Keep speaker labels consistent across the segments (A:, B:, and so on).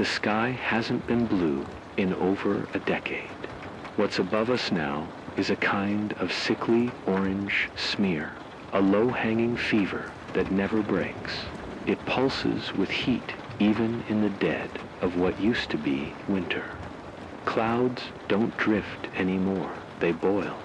A: the sky hasn't been blue in over a decade. What's above us now is a kind of sickly orange smear, a low-hanging fever that never breaks. It pulses with heat even in the dead of what used to be winter. Clouds don't drift anymore, they boil,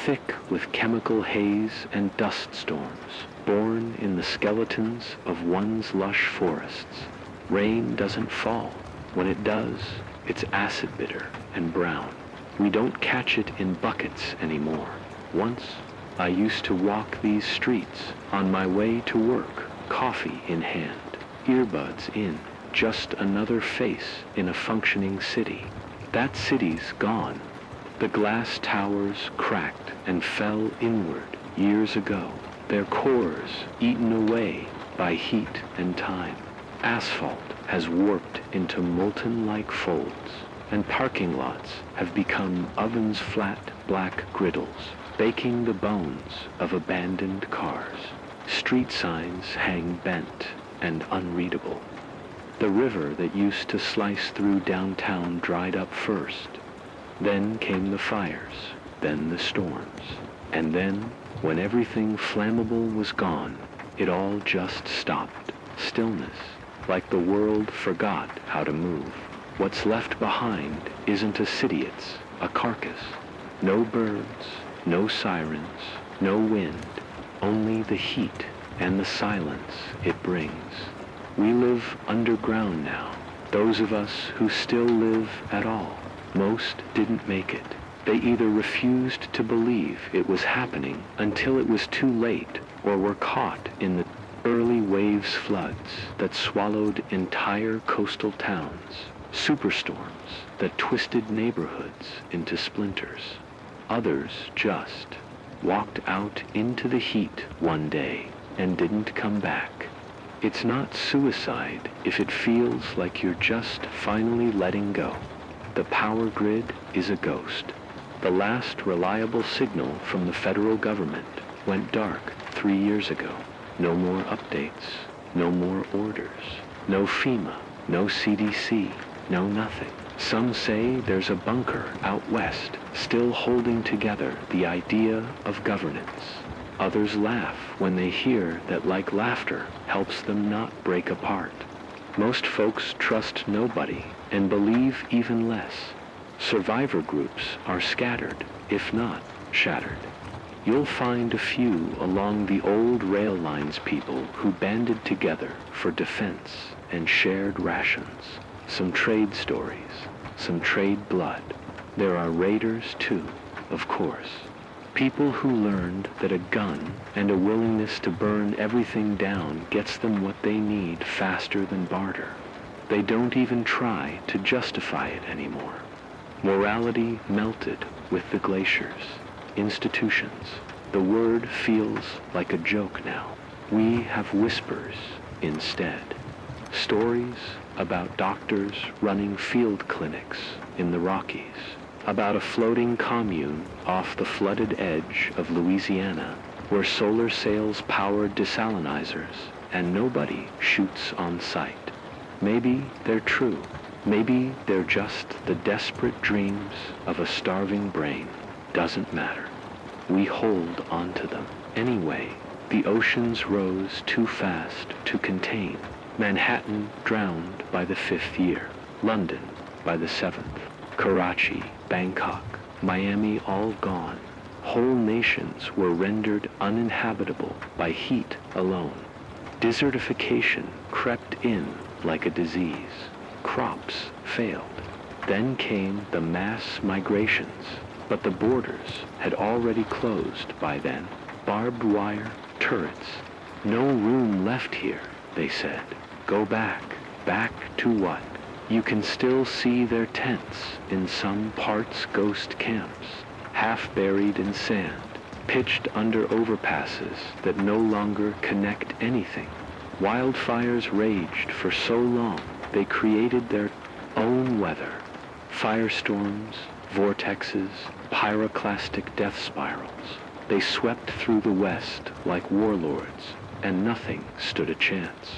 A: thick with chemical haze and dust storms, born in the skeletons of one's lush forests. Rain doesn't fall. When it does, it's acid bitter and brown. We don't catch it in buckets anymore. Once, I used to walk these streets on my way to work, coffee in hand, earbuds in, just another face in a functioning city. That city's gone. The glass towers cracked and fell inward years ago, their cores eaten away by heat and time. Asphalt has warped into molten-like folds, and parking lots have become ovens flat black griddles, baking the bones of abandoned cars. Street signs hang bent and unreadable. The river that used to slice through downtown dried up first. Then came the fires, then the storms. And then, when everything flammable was gone, it all just stopped. Stillness, like the world forgot how to move. What's left behind isn't a city, it's a carcass. No birds, no sirens, no wind, only the heat and the silence it brings. We live underground now, those of us who still live at all. Most didn't make it. They either refused to believe it was happening until it was too late, or were caught in the early waves floods that swallowed entire coastal towns, superstorms that twisted neighborhoods into splinters. Others just walked out into the heat one day and didn't come back. It's not suicide if it feels like you're just finally letting go. The power grid is a ghost. The last reliable signal from the federal government went dark 3 years ago. No more updates, no more orders, no FEMA, no CDC, no nothing. Some say there's a bunker out west still holding together the idea of governance. Others laugh when they hear that like laughter helps them not break apart. Most folks trust nobody and believe even less. Survivor groups are scattered, if not shattered. You'll find a few along the old rail lines people who banded together for defense and shared rations. Some trade stories, some trade blood. There are raiders too, of course. People who learned that a gun and a willingness to burn everything down gets them what they need faster than barter. They don't even try to justify it anymore. Morality melted with the glaciers. Institutions. The word feels like a joke now. We have whispers instead. Stories about doctors running field clinics in the Rockies, about a floating commune off the flooded edge of Louisiana where solar sails power desalinizers and nobody shoots on sight. Maybe they're true. Maybe they're just the desperate dreams of a starving brain. Doesn't matter. We hold on to them. Anyway, the oceans rose too fast to contain. Manhattan drowned by the 5th year. London by the 7th. Karachi, Bangkok, Miami all gone. Whole nations were rendered uninhabitable by heat alone. Desertification crept in like a disease. Crops failed. Then came the mass migrations, but the borders had already closed by then. Barbed wire, turrets. No room left here, they said. Go back. Back to what? You can still see their tents in some parts ghost camps, half buried in sand, pitched under overpasses that no longer connect anything. Wildfires raged for so long they created their own weather. Firestorms, vortexes, pyroclastic death spirals. They swept through the West like warlords, and nothing stood a chance.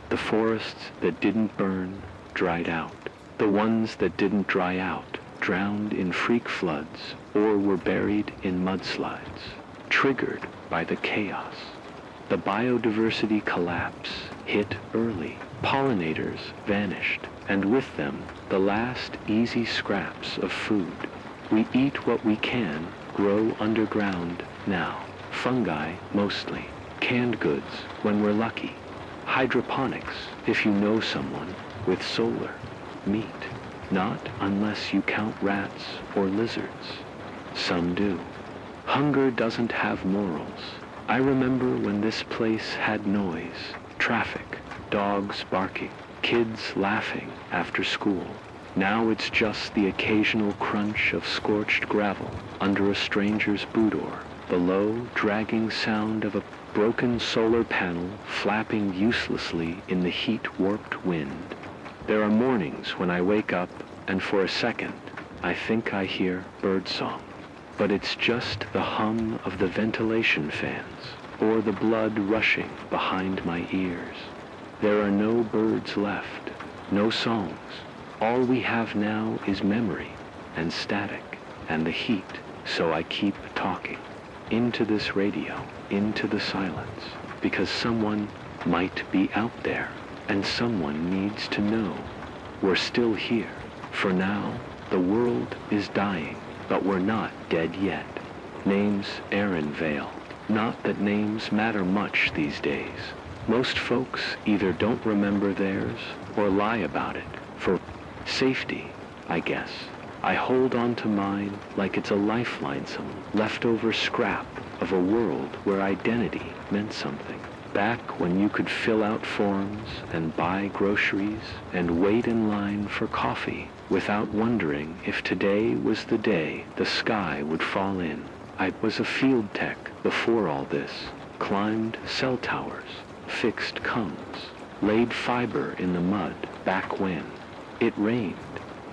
A: The forests that didn't burn dried out. The ones that didn't dry out drowned in freak floods or were buried in mudslides, triggered by the chaos. The biodiversity collapse hit early. Pollinators vanished, and with them, the last easy scraps of food. We eat what we can grow underground now. Fungi, mostly. Canned goods, when we're lucky. Hydroponics, if you know someone, with solar. Meat, not unless you count rats or lizards. Some do. Hunger doesn't have morals. I remember when this place had noise, traffic, dogs barking, kids laughing after school. Now it's just the occasional crunch of scorched gravel under a stranger's boudoir, the low, dragging sound of a broken solar panel flapping uselessly in the heat-warped wind. There are mornings when I wake up and for a second I think I hear birdsong. But it's just the hum of the ventilation fans or the blood rushing behind my ears. There are no birds left, no songs. All we have now is memory and static and the heat, so I keep talking. Into this radio, into the silence, because someone might be out there, and someone needs to know. We're still here. For now, the world is dying, but we're not dead yet. Name's Aaron Vale. Not that names matter much these days. Most folks either don't remember theirs or lie about it. For safety, I guess. I hold on to mine like it's a lifeline, some leftover scrap of a world where identity meant something. Back when you could fill out forms and buy groceries and wait in line for coffee without wondering if today was the day the sky would fall in. I was a field tech before all this, climbed cell towers, fixed cones, laid fiber in the mud back when it rained.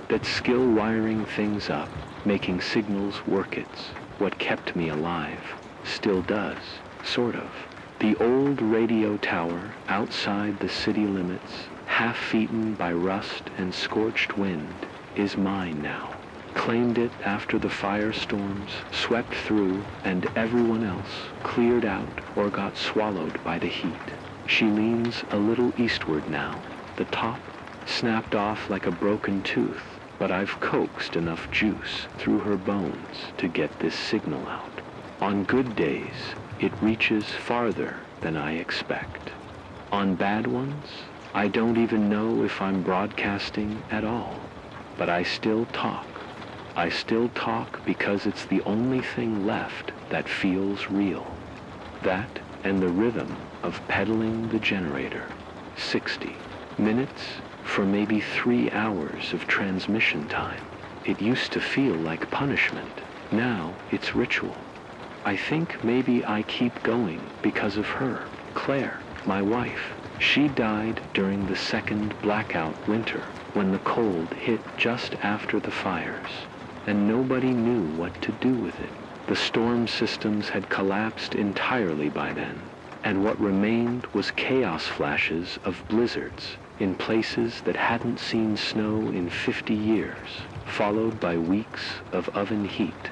A: That skill wiring things up, making signals work it's what kept me alive. Still does, sort of. The old radio tower outside the city limits, half-eaten by rust and scorched wind, is mine now. Claimed it after the firestorms swept through and everyone else cleared out or got swallowed by the heat. She leans a little eastward now. The top snapped off like a broken tooth, but I've coaxed enough juice through her bones to get this signal out. On good days, it reaches farther than I expect. On bad ones, I don't even know if I'm broadcasting at all. But I still talk. I still talk because it's the only thing left that feels real. That and the rhythm of pedaling the generator. 60 minutes for maybe 3 hours of transmission time. It used to feel like punishment. Now it's ritual. I think maybe I keep going because of her, Claire, my wife. She died during the second blackout winter when the cold hit just after the fires, and nobody knew what to do with it. The storm systems had collapsed entirely by then, and what remained was chaos flashes of blizzards in places that hadn't seen snow in 50 years, followed by weeks of oven heat.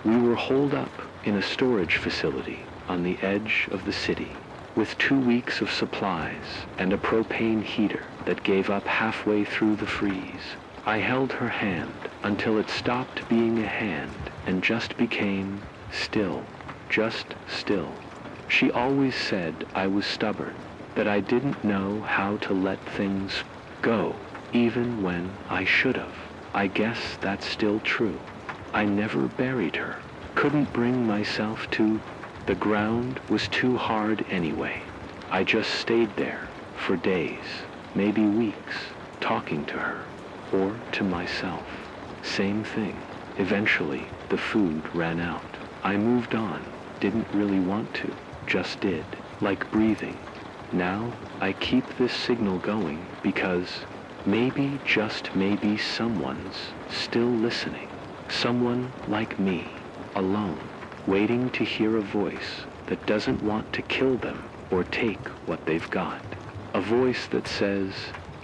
A: We were holed up in a storage facility on the edge of the city, with 2 weeks of supplies and a propane heater that gave up halfway through the freeze. I held her hand until it stopped being a hand and just became still, just still. She always said I was stubborn, that I didn't know how to let things go, even when I should have. I guess that's still true. I never buried her. Couldn't bring myself to. The ground was too hard anyway. I just stayed there for days, maybe weeks, talking to her, or to myself. Same thing. Eventually, the food ran out. I moved on. Didn't really want to. Just did. Like breathing. Now, I keep this signal going because maybe, just maybe, someone's still listening. Someone like me. Alone, waiting to hear a voice that doesn't want to kill them or take what they've got. A voice that says,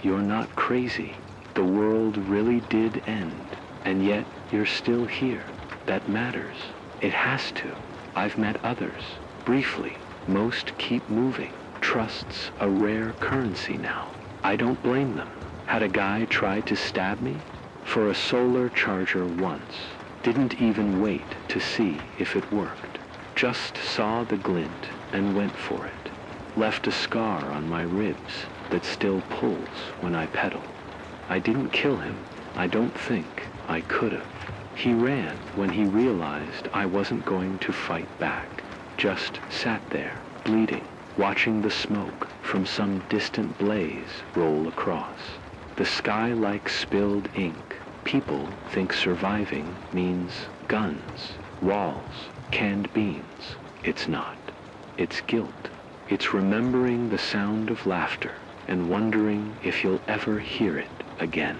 A: "You're not crazy. The world really did end, and yet you're still here. That matters. It has to. I've met others. Briefly. Most keep moving. Trust's a rare currency now. I don't blame them. Had a guy tried to stab me? For a solar charger once. Didn't even wait to see if it worked. Just saw the glint and went for it. Left a scar on my ribs that still pulls when I pedal. I didn't kill him. I don't think I could have. He ran when he realized I wasn't going to fight back. Just sat there, bleeding, watching the smoke from some distant blaze roll across. The sky like spilled ink. People think surviving means guns, walls, canned beans. It's not. It's guilt. It's remembering the sound of laughter and wondering if you'll ever hear it again.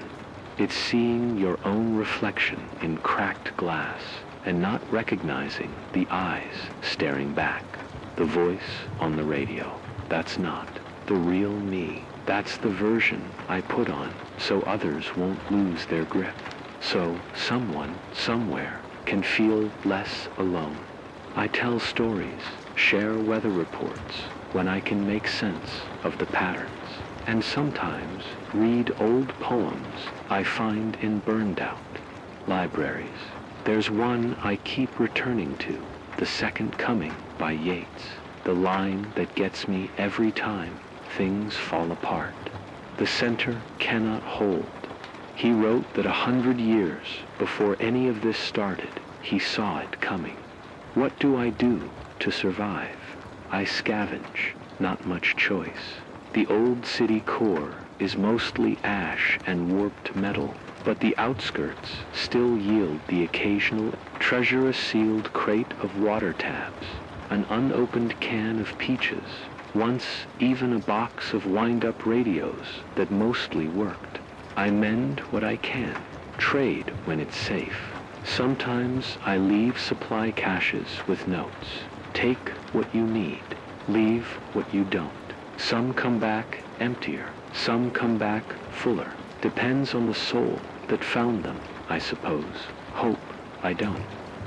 A: It's seeing your own reflection in cracked glass and not recognizing the eyes staring back. The voice on the radio. That's not the real me. That's the version I put on so others won't lose their grip. So someone, somewhere, can feel less alone. I tell stories, share weather reports, when I can make sense of the patterns. And sometimes read old poems I find in burned-out libraries. There's one I keep returning to, The Second Coming by Yeats, the line that gets me every time things fall apart. The center cannot hold. He wrote that 100 years before any of this started, he saw it coming. What do I do to survive? I scavenge, not much choice. The old city core is mostly ash and warped metal, but the outskirts still yield the occasional treasure-sealed crate of water tabs, an unopened can of peaches, once even a box of wind-up radios that mostly worked. I mend what I can, trade when it's safe. Sometimes I leave supply caches with notes. Take what you need, leave what you don't. Some come back emptier, some come back fuller. Depends on the soul that found them, I suppose. Hope I don't.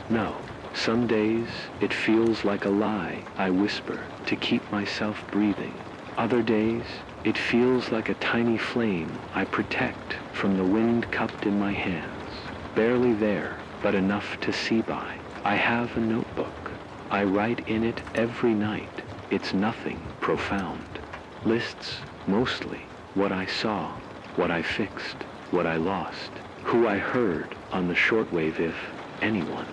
A: No. Some days it feels like a lie I whisper to keep myself breathing. Other days it feels like a tiny flame I protect from the wind cupped in my hands. Barely there, but enough to see by. I have a notebook. I write in it every night. It's nothing profound. Lists, mostly, what I saw, what I fixed, what I lost, who I heard on the shortwave if anyone.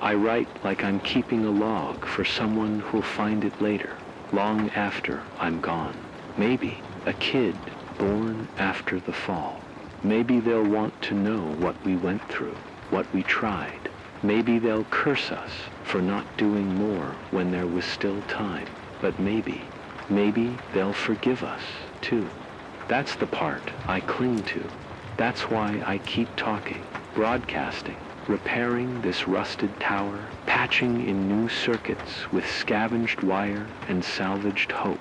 A: I write like I'm keeping a log for someone who'll find it later, long after I'm gone. Maybe a kid born after the fall. Maybe they'll want to know what we went through, what we tried. Maybe they'll curse us for not doing more when there was still time. But maybe they'll forgive us, too. That's the part I cling to. That's why I keep talking, broadcasting, repairing this rusted tower, patching in new circuits with scavenged wire and salvaged hope.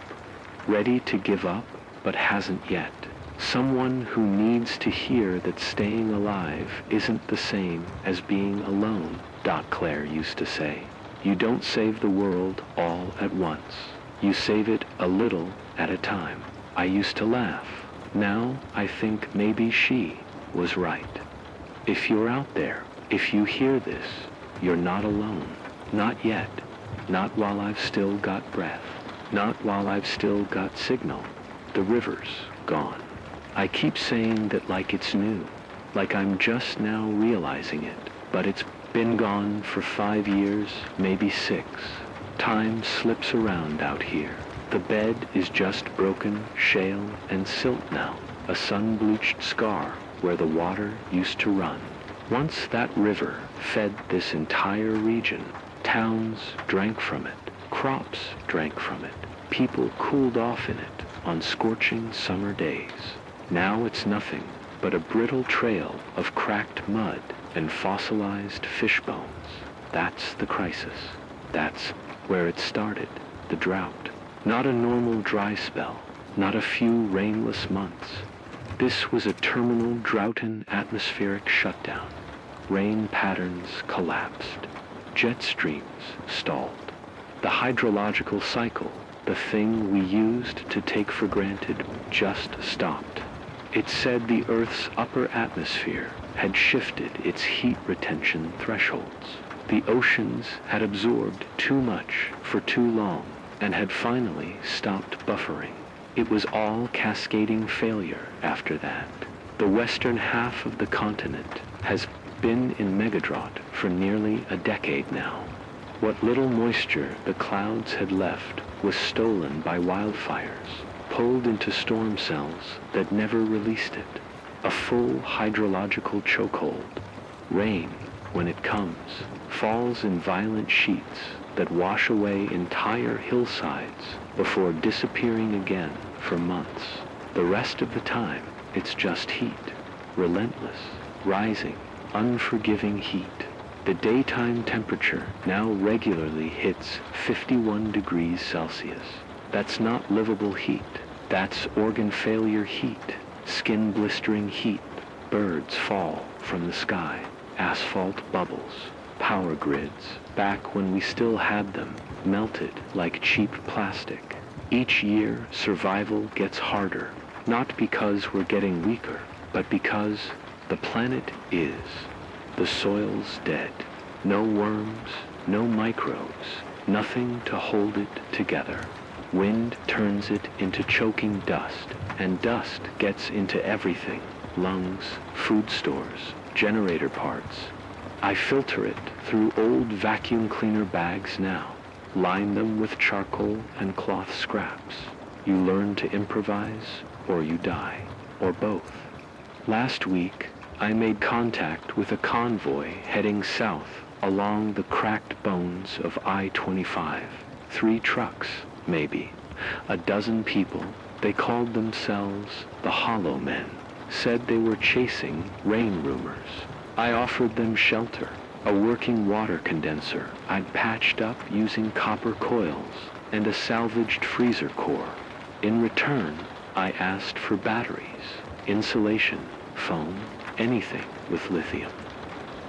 A: Ready to give up, but hasn't yet. Someone who needs to hear that staying alive isn't the same as being alone, Doc Claire used to say. You don't save the world all at once. You save it a little at a time. I used to laugh. Now I think maybe she was right. If you're out there, if you hear this, you're not alone. Not yet. Not while I've still got breath. Not while I've still got signal. The river's gone. I keep saying that like it's new, like I'm just now realizing it, but it's been gone for 5 years, maybe 6. Time slips around out here. The bed is just broken shale and silt now, a sun-bleached scar where the water used to run. Once that river fed this entire region. Towns drank from it. Crops drank from it. People cooled off in it on scorching summer days. Now it's nothing but a brittle trail of cracked mud and fossilized fish bones. That's the crisis. That's where it started, the drought. Not a normal dry spell, not a few rainless months. This was a terminal droughten atmospheric shutdown. Rain patterns collapsed. Jet streams stalled. The hydrological cycle, the thing we used to take for granted, just stopped. It said the Earth's upper atmosphere had shifted its heat retention thresholds. The oceans had absorbed too much for too long and had finally stopped buffering. It was all cascading failure after that. The western half of the continent has been in megadrought for nearly a decade now. What little moisture the clouds had left was stolen by wildfires, pulled into storm cells that never released it. A full hydrological chokehold. Rain, when it comes, falls in violent sheets that wash away entire hillsides before disappearing again for months. The rest of the time, it's just heat. Relentless, rising, unforgiving heat. The daytime temperature now regularly hits 51 degrees Celsius. That's not livable heat. That's organ failure heat, skin blistering heat. Birds fall from the sky. Asphalt bubbles. Power grids, back when we still had them, melted like cheap plastic. Each year, survival gets harder, not because we're getting weaker, but because the planet is. The soil's dead. No worms, no microbes, nothing to hold it together. Wind turns it into choking dust, and dust gets into everything. Lungs, food stores, generator parts. I filter it through old vacuum cleaner bags now. Line them with charcoal and cloth scraps. You learn to improvise, or you die, or both. Last week, I made contact with a convoy heading south along the cracked bones of I-25. 3 trucks, maybe. A dozen people. They called themselves the Hollow Men. Said they were chasing rain rumors. I offered them shelter, a working water condenser I'd patched up using copper coils, and a salvaged freezer core. In return, I asked for batteries, insulation, foam, anything with lithium.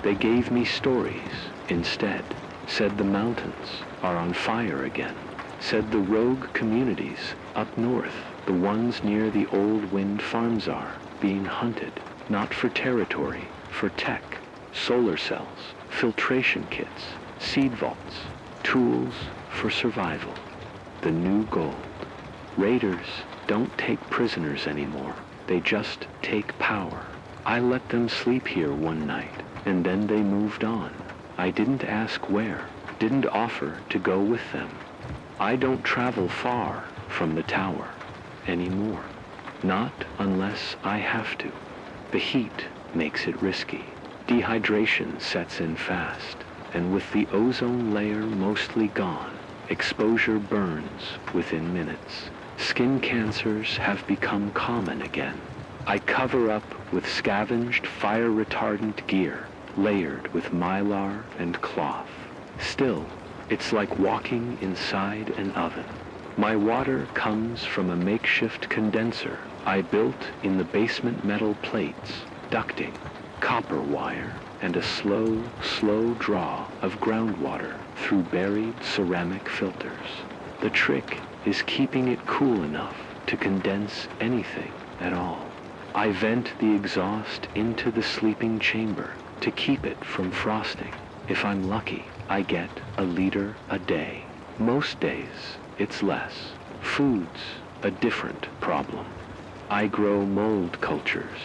A: They gave me stories instead. Said the mountains are on fire again. Said the rogue communities up north, the ones near the old wind farms, are being hunted, not for territory, for tech, solar cells, filtration kits, seed vaults, tools for survival. The new gold. Raiders don't take prisoners anymore. They just take power. I let them sleep here one night, and then they moved on. I didn't ask where, didn't offer to go with them. I don't travel far from the tower anymore. Not unless I have to. The heat makes it risky. Dehydration sets in fast, and with the ozone layer mostly gone, exposure burns within minutes. Skin cancers have become common again. I cover up with scavenged fire-retardant gear, layered with mylar and cloth. Still, it's like walking inside an oven. My water comes from a makeshift condenser I built in the basement metal plates, ducting, copper wire, and a slow draw of groundwater through buried ceramic filters. The trick is keeping it cool enough to condense anything at all. I vent the exhaust into the sleeping chamber to keep it from frosting. If I'm lucky, I get a liter a day. Most days, it's less. Food's a different problem. I grow mold cultures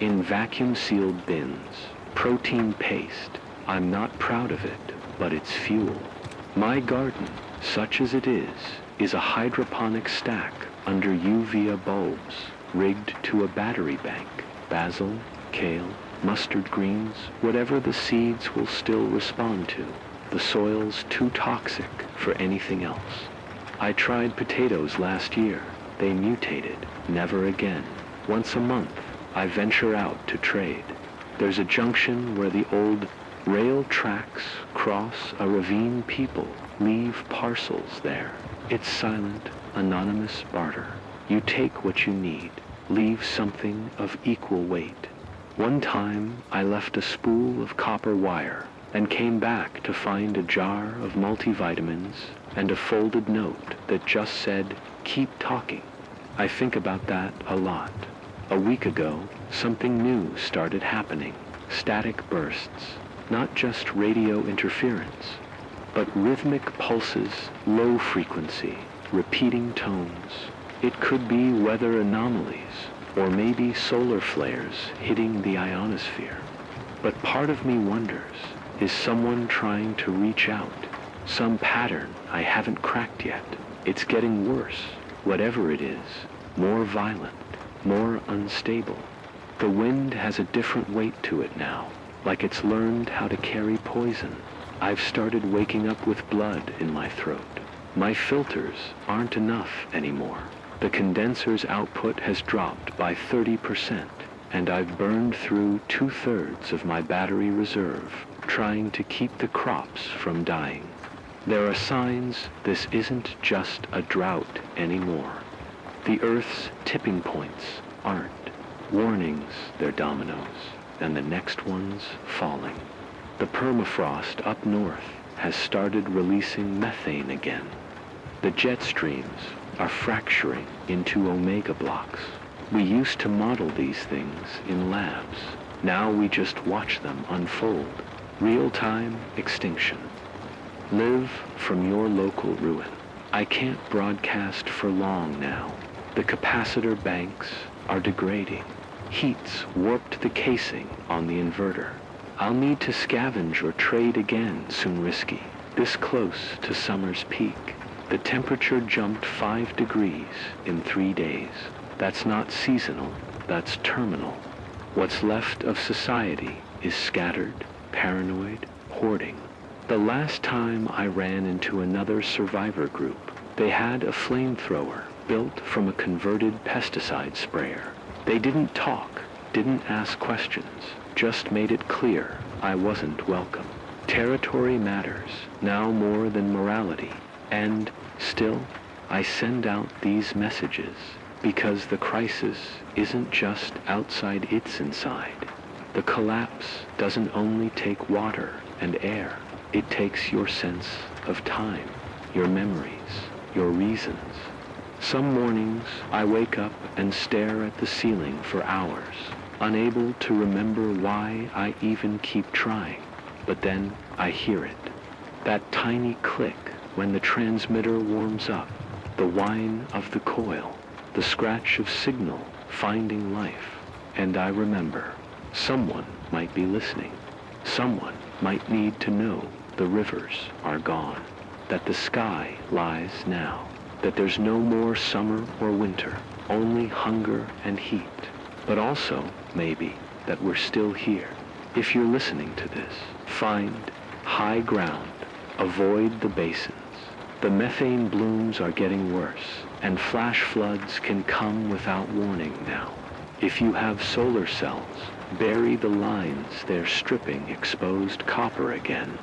A: in vacuum-sealed bins, protein paste. I'm not proud of it, but it's fuel. My garden, such as it is a hydroponic stack under UVA bulbs, rigged to a battery bank. Basil, kale, mustard greens, whatever the seeds will still respond to. The soil's too toxic for anything else. I tried potatoes last year. They mutated. Never again. Once a month, I venture out to trade. There's a junction where the old rail tracks cross a ravine. People leave parcels there. It's silent, anonymous barter. You take what you need. leave something of equal weight. One time I left a spool of copper wire and came back to find a jar of multivitamins and a folded note that just said, "Keep talking." I think about that a lot. A week ago, something new started happening. Static bursts, not just radio interference, but rhythmic pulses, low frequency, repeating tones. It could be weather anomalies, or maybe solar flares hitting the ionosphere. But part of me wonders, is someone trying to reach out? Some pattern I haven't cracked yet. It's getting worse, whatever it is, more violent, more unstable. The wind has a different weight to it now, like it's learned how to carry poison. I've started waking up with blood in my throat. My filters aren't enough anymore. The condenser's output has dropped by 30%, and I've burned through 2/3 of my battery reserve, trying to keep the crops from dying. There are signs this isn't just a drought anymore. The Earth's tipping points aren't. Warnings, they're dominoes, and the next one's falling. The permafrost up north has started releasing methane again. The jet streams are fracturing into omega blocks. We used to model these things in labs. Now we just watch them unfold. Real-time extinction. Live from your local ruin. I can't broadcast for long now. The capacitor banks are degrading. Heat's warped the casing on the inverter. I'll need to scavenge or trade again soon. Risky. This close to summer's peak. The temperature jumped 5 degrees in 3 days. That's not seasonal, that's terminal. What's left of society is scattered, paranoid, hoarding. The last time I ran into another survivor group, they had a flamethrower built from a converted pesticide sprayer. They didn't talk, didn't ask questions, just made it clear I wasn't welcome. Territory matters, now more than morality. And still, I send out these messages because the crisis isn't just outside, it's inside. The collapse doesn't only take water and air. It takes your sense of time, your memories, your reasons. Some mornings I wake up and stare at the ceiling for hours, unable to remember why I even keep trying. But then I hear it. That tiny click when the transmitter warms up, the whine of the coil, the scratch of signal finding life. And I remember, someone might be listening. Someone might need to know the rivers are gone, that the sky lies now, that there's no more summer or winter, only hunger and heat. But also, maybe, that we're still here. If you're listening to this, find high ground, avoid the basins. The methane blooms are getting worse, and flash floods can come without warning now. If you have solar cells, bury the lines they're stripping exposed copper again.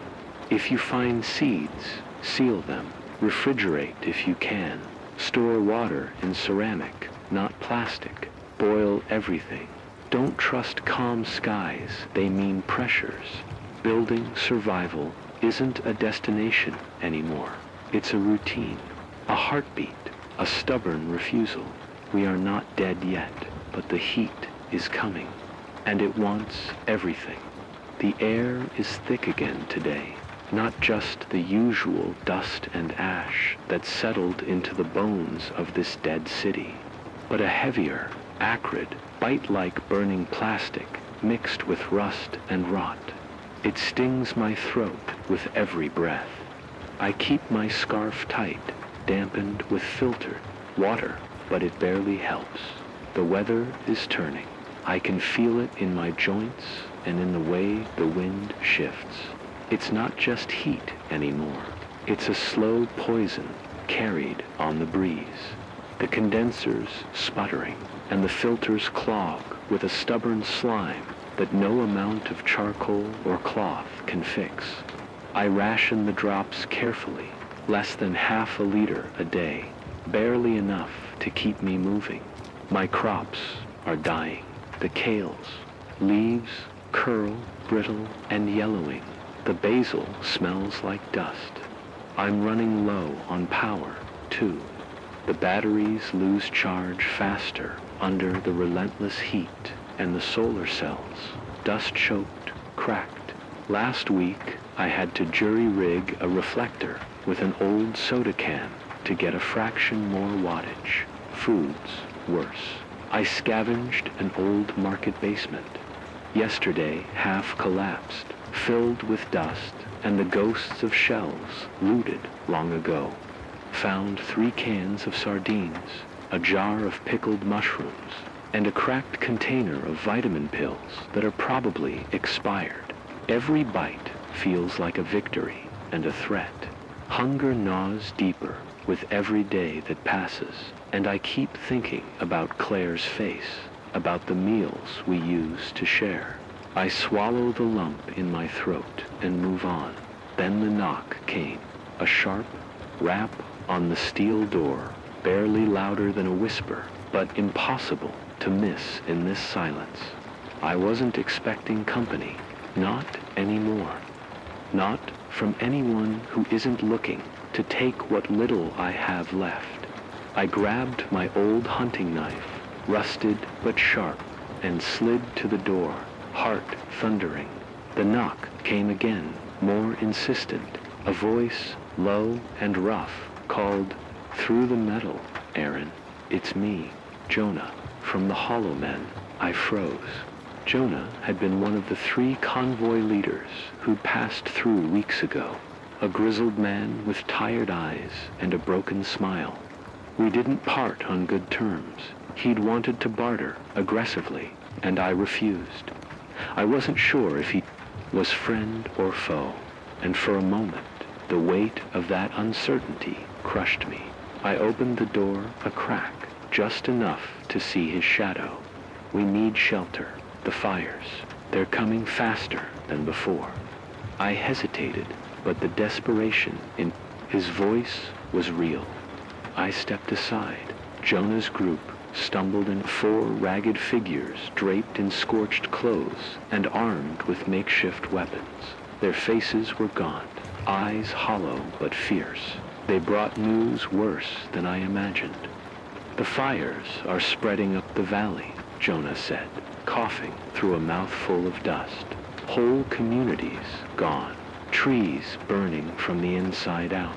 A: If you find seeds, seal them. Refrigerate if you can. Store water in ceramic, not plastic. Boil everything. Don't trust calm skies, they mean pressures. Building survival isn't a destination anymore. It's a routine, a heartbeat, a stubborn refusal. We are not dead yet, but the heat is coming, and it wants everything. The air is thick again today, not just the usual dust and ash that settled into the bones of this dead city, but a heavier, acrid, bite-like burning plastic mixed with rust and rot. It stings my throat with every breath. I keep my scarf tight, dampened with filtered water, but it barely helps. The weather is turning. I can feel it in my joints and in the way the wind shifts. It's not just heat anymore. It's a slow poison carried on the breeze. The condensers sputtering, and the filters clog with a stubborn slime that no amount of charcoal or cloth can fix. I ration the drops carefully, less than half a liter a day, barely enough to keep me moving. My crops are dying. The kale's leaves curl, brittle, and yellowing. The basil smells like dust. I'm running low on power, too. The batteries lose charge faster under the relentless heat, and the solar cells, dust-choked, cracked. Last week, I had to jury-rig a reflector with an old soda can to get a fraction more wattage. Food's worse. I scavenged an old market basement. Yesterday, half collapsed, filled with dust and the ghosts of shells looted long ago. Found 3 cans of sardines, a jar of pickled mushrooms, and a cracked container of vitamin pills that are probably expired. Every bite feels like a victory and a threat. Hunger gnaws deeper with every day that passes, and I keep thinking about Claire's face, about the meals we used to share. I swallow the lump in my throat and move on. Then the knock came, a sharp rap on the steel door, barely louder than a whisper, but impossible to miss in this silence. I wasn't expecting company, not anymore. Not from anyone who isn't looking to take what little I have left. I grabbed my old hunting knife, rusted but sharp, and slid to the door, heart thundering. The knock came again, more insistent. A voice, low and rough, called, "Through the metal, Aaron. It's me, Jonah, from the Hollow Men." I froze. Jonah had been one of the 3 convoy leaders who'd passed through weeks ago. A grizzled man with tired eyes and a broken smile. We didn't part on good terms. He'd wanted to barter aggressively, and I refused. I wasn't sure if he was friend or foe, and for a moment, the weight of that uncertainty crushed me. I opened the door a crack, just enough to see his shadow. "We need shelter. The fires. They're coming faster than before." I hesitated, but the desperation in his voice was real. I stepped aside. Jonah's group stumbled in 4 ragged figures draped in scorched clothes and armed with makeshift weapons. Their faces were gaunt, eyes hollow but fierce. They brought news worse than I imagined. "The fires are spreading up the valley," Jonah said, coughing through a mouthful of dust. "Whole communities gone, trees burning from the inside out."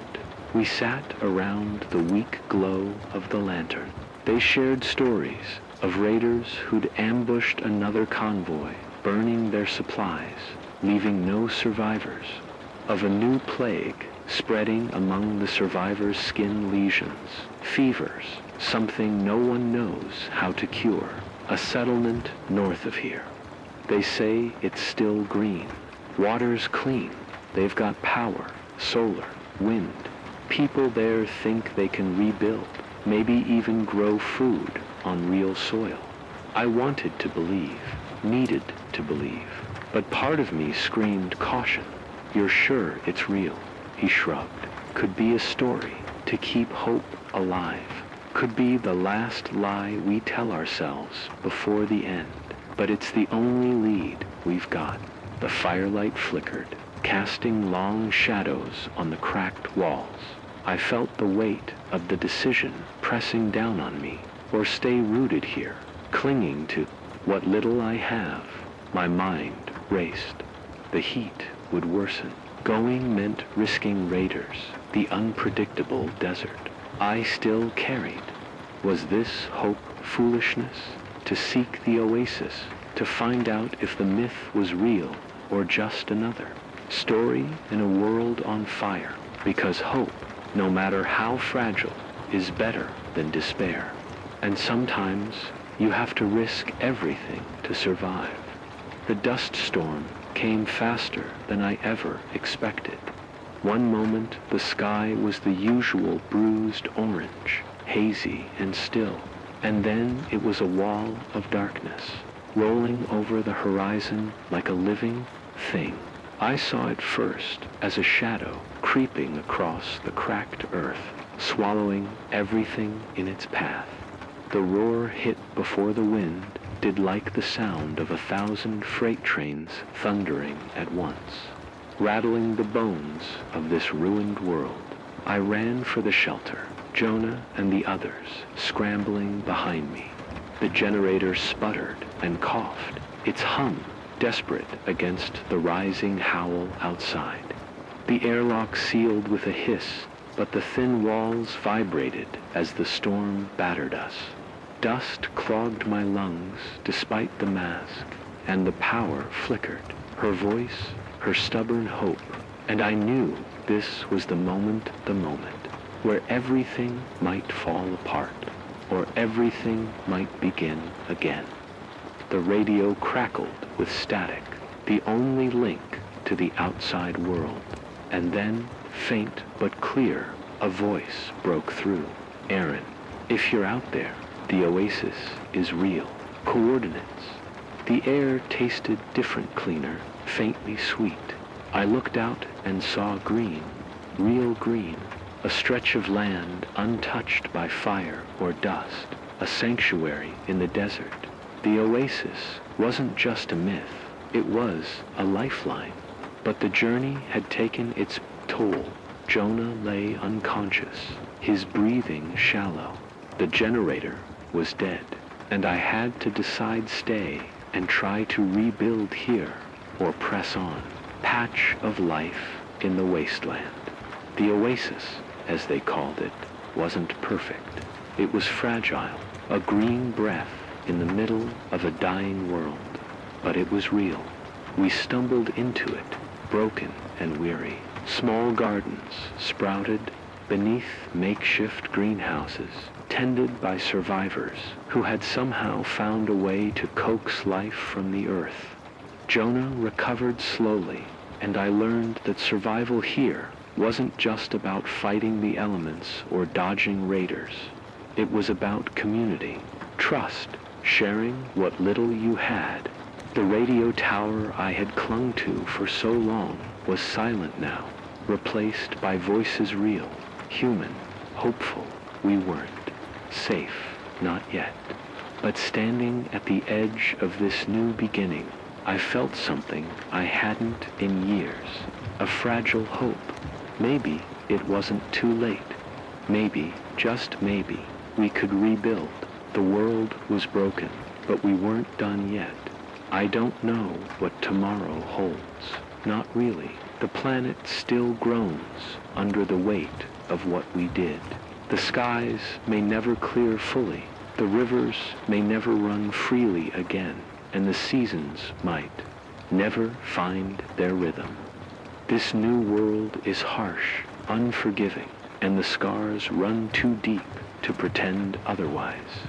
A: We sat around the weak glow of the lantern. They shared stories of raiders who'd ambushed another convoy, burning their supplies, leaving no survivors. Of a new plague spreading among the survivors' skin lesions, fevers, something no one knows how to cure. A settlement north of here. They say it's still green. Water's clean. They've got power, solar, wind. People there think they can rebuild, maybe even grow food on real soil. I wanted to believe, needed to believe, but part of me screamed caution. "You're sure it's real?" He shrugged. "Could be a story to keep hope alive. Could be the last lie we tell ourselves before the end. But it's the only lead we've got." The firelight flickered, casting long shadows on the cracked walls. I felt the weight of the decision pressing down on me, or stay rooted here, clinging to what little I have. My mind raced. The heat would worsen. Going meant risking raiders, the unpredictable desert. I still carried. Was this hope foolishness? To seek the oasis, to find out if the myth was real or just another story in a world on fire, because hope, no matter how fragile, is better than despair. And sometimes you have to risk everything to survive. The dust storm came faster than I ever expected. One moment the sky was the usual bruised orange, hazy and still, and then it was a wall of darkness, rolling over the horizon like a living thing. I saw it first as a shadow creeping across the cracked earth, swallowing everything in its path. The roar hit before the wind did like the sound of 1,000 freight trains thundering at once, rattling the bones of this ruined world. I ran for the shelter, Jonah and the others scrambling behind me. The generator sputtered and coughed, its hum desperate against the rising howl outside. The airlock sealed with a hiss, but the thin walls vibrated as the storm battered us. Dust clogged my lungs despite the mask, and the power flickered. Her voice, her stubborn hope, and I knew this was the moment, where everything might fall apart, or everything might begin again. The radio crackled with static, the only link to the outside world. And then, faint but clear, a voice broke through. Aaron, if you're out there, the oasis is real. Coordinates. The air tasted different, cleaner, faintly sweet. I looked out and saw green, real green, a stretch of land untouched by fire or dust, a sanctuary in the desert. The oasis wasn't just a myth, it was a lifeline. But the journey had taken its toll. Jonah lay unconscious, his breathing shallow. The generator was dead, and I had to decide stay and try to rebuild here or press on. Patch of life in the wasteland. The oasis, as they called it, wasn't perfect. It was fragile, a green breath in the middle of a dying world. But it was real. We stumbled into it, broken and weary. Small gardens sprouted beneath makeshift greenhouses, tended by survivors who had somehow found a way to coax life from the earth. Jonah recovered slowly, and I learned that survival here wasn't just about fighting the elements or dodging raiders. It was about community, trust, sharing what little you had. The radio tower I had clung to for so long was silent now, replaced by voices real, human, hopeful. We weren't. Safe, not yet. But standing at the edge of this new beginning, I felt something I hadn't in years, a fragile hope. Maybe it wasn't too late. Maybe, just maybe, we could rebuild. The world was broken, but we weren't done yet. I don't know what tomorrow holds. Not really. The planet still groans under the weight of what we did. The skies may never clear fully. The rivers may never run freely again, and the seasons might never find their rhythm. This new world is harsh, unforgiving, and the scars run too deep to pretend otherwise.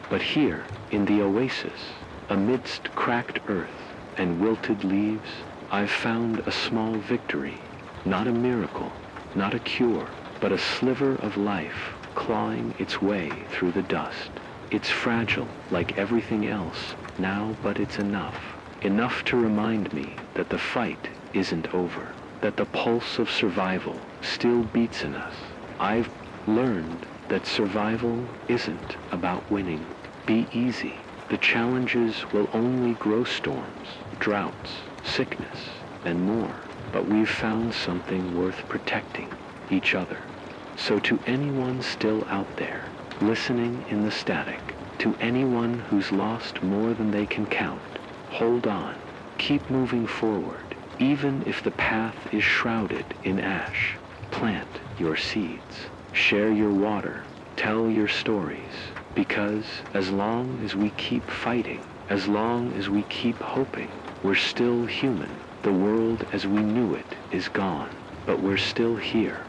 A: But here, in the oasis, amidst cracked earth and wilted leaves, I've found a small victory. Not a miracle, not a cure, but a sliver of life clawing its way through the dust. It's fragile like everything else now, but it's enough. Enough to remind me that the fight isn't over, that the pulse of survival still beats in us. I've learned that survival isn't about winning. Be easy. The challenges will only grow storms, droughts, sickness, and more. But we've found something worth protecting, each other. So to anyone still out there, listening in the static, to anyone who's lost more than they can count, hold on. Keep moving forward, even if the path is shrouded in ash. Plant your seeds. Share your water. Tell your stories. Because as long as we keep fighting, as long as we keep hoping, we're still human. The world as we knew it is gone, but we're still here.